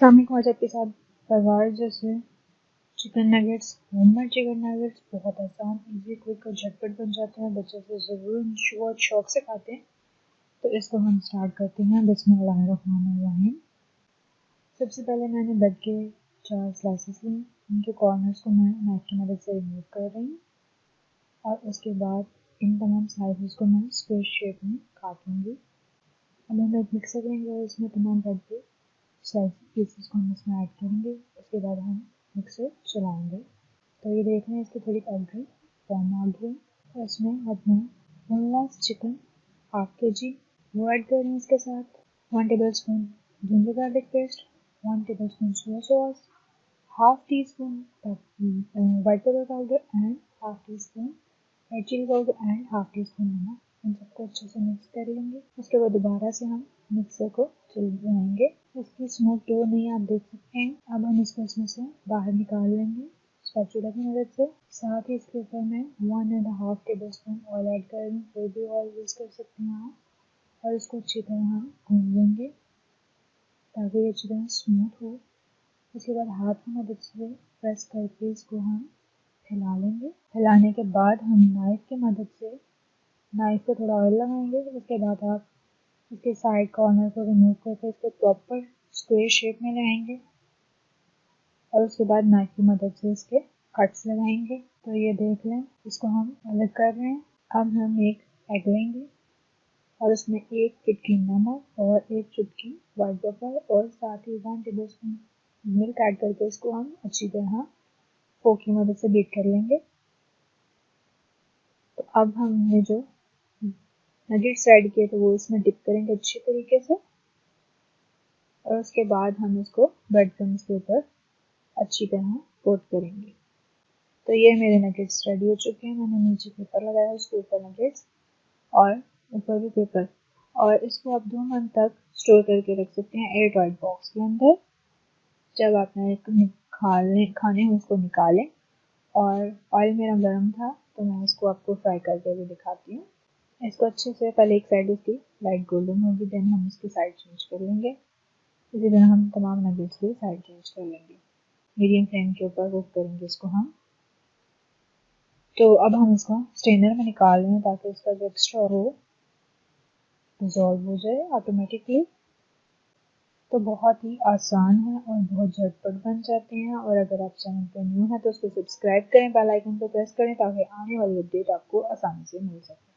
अस्सलामुअलैकुम। आज आपके साथ परिवार जैसे chicken nuggets, homemade chicken nuggets बहुत आसान, इजी, क्विक और झटपट बन जाते हैं। बच्चे से ज़रूर बहुत शौक से खाते हैं। तो इसको हम स्टार्ट करते हैं। बिस्मिल्लाहिर्रहमानिर्रहीम। सबसे पहले मैंने ब्रेड के 4 स्लाइसेस लिए। इनके कॉर्नर्स को मैं नाइफ की मदद से रिमूव कर रही हूँ और उसके बाद इन तमाम स्लाइसेस को मैं स्क्वेयर शेप में काट लूँगी। अब हम एक मिक्सर लेंगे और इसमें तमाम ब्रेड के स्लाइस पीसेस को हम इसमें ऐड करेंगे। उसके बाद हम मिक्सर चलाएंगे। तो ये देख रहे हैं इसकी थोड़ी पाउडर फॉर्म आ गई। और इसमें अब मैं बोनलेस चिकन हाफ के जी वो ऐड कर रही हूँ। इसके साथ 1 tablespoon ginger garlic paste, 1 tablespoon soya sauce, half teaspoon white pepper powder and half teaspoon red chilli powder and half teaspoon नमक। इन सबको अच्छे से मिक्स कर लेंगे। उसके बाद दोबारा से हम मिक्सर को चलाएंगे। इसकी स्मूथ डो नहीं आप देख सकते हैं। अब हम इसको इसमें से बाहर निकाल लेंगे स्पैचुला की मदद से। साथ ही इसके ऊपर मैं 1.5 टेबल स्पून ऑयल ऐड कर रही हूँ। कोई भी ऑयल यूज़ कर सकते हैं आप। और इसको अच्छी तरह हम भून लेंगे ताकि ये अच्छी तरह स्मूथ हो। उसके बाद हाथ की मदद से प्रेस करके इसको हम हिला लेंगे। हिलाने के बाद हम नाइफ की मदद से नाइफ पे थोड़ा ऑयल लगाएंगे। उसके बाद आप इसके साइड कॉर्नर को रिमूव करके इसको प्रॉपर स्क्वेयर शेप में लगाएंगे और उसके बाद नाइफ की मदद से इसके कट्स लगाएंगे। तो ये देख लें, इसको हम अलग कर रहे हैं। अब हम एक एग लेंगे और उसमें 1 चुटकी नमक और 1 चुटकी वाइट पेपर और साथ ही 1 टेबल स्पून मिल्क ऐड करके इसको हम अच्छी तरह फोक की मदद से बीट कर लेंगे। तो अब हमने जो नगेट्स ऐड किए थे वो इसमें डिप करेंगे अच्छी तरीके से और उसके बाद हम इसको ब्रेड क्रम्स के ऊपर अच्छी तरह कोट करेंगे। तो ये मेरे नगेट्स रेडी हो चुके हैं। मैंने नीचे पेपर लगाया, उसके ऊपर नगेट्स और ऊपर भी पेपर। और इसको आप 2 मंथ तक स्टोर करके रख सकते हैं एयर टाइट बॉक्स के अंदर। जब आपने खाने हो उसको निकालें। और ऑयल मेरा गर्म था तो मैं इसको आपको फ्राई करके भी दिखाती हूँ। इसको अच्छे से पहले एक साइड इसकी लाइट गोल्डन होगी, देन हम इसकी साइड चेंज कर लेंगे। इसी तरह हम तमाम नगेट्स की साइड चेंज कर लेंगे। मीडियम फ्लेम के ऊपर कुक करेंगे इसको हम। तो अब हम इसको स्ट्रेनर में निकाल लें ताकि इसका जो एक्स्ट्रा हो डिजॉल्व हो जाए ऑटोमेटिकली। तो बहुत ही आसान है और बहुत झटपट बन जाते हैं। और अगर आप चैनल पर न्यू हैं तो उसको सब्सक्राइब करें, बेल आइकन को प्रेस करें ताकि आने वाली अपडेट आपको आसानी से मिल सके।